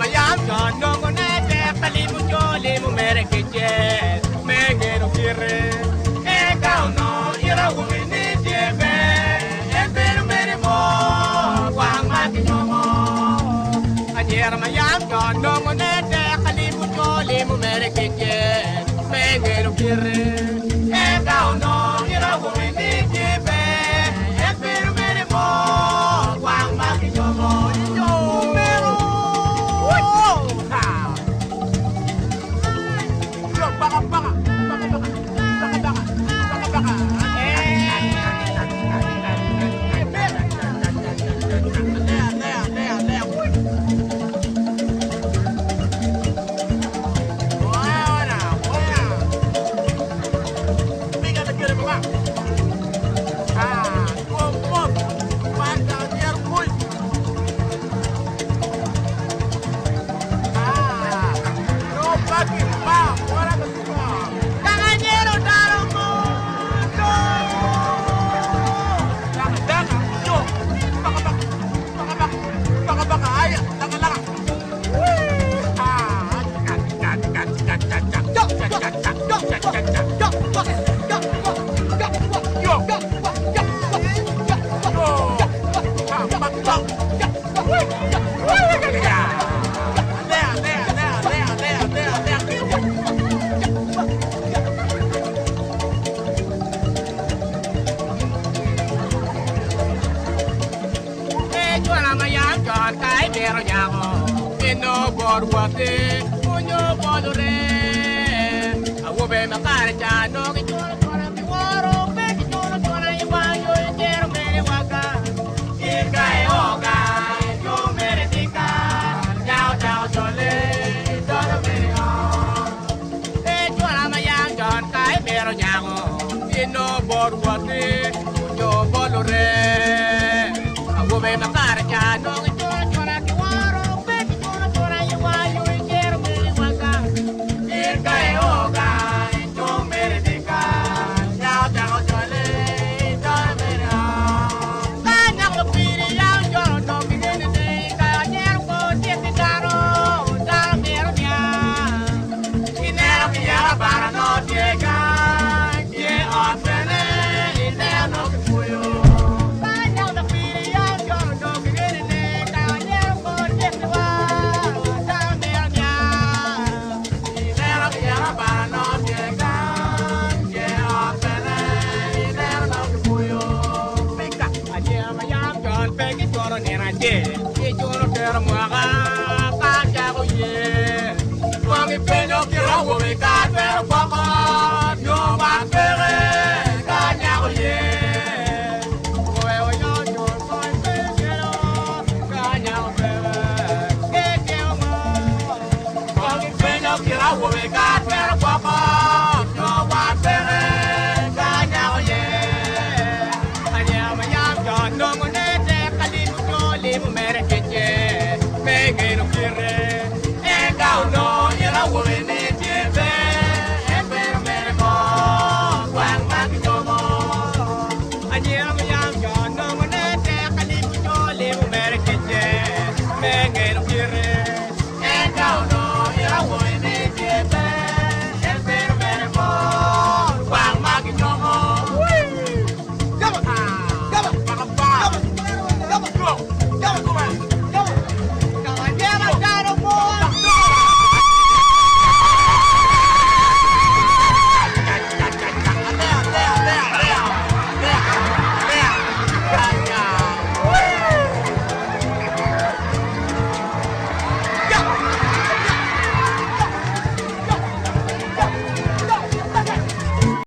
Mayam, John, no, che me che non kire e kauno ira wumini tiebe e per mere mo wang ma ti mo ajera ma yam gon no mo ne te khali bu chole mo mere ke me che non kire e kauno ira wumini tiebe e per mere mo wang ma ti mo Unyo bolore awobe makare chano ki chola chola ki woro be ki chola chola iwanyo entero mere waka ika eoga yo mere tika chao chao chole todo mere o e chola mayang jon kai mero nyago ino borwate unyo bolore awobe makare chano ki chola chola ki woro God,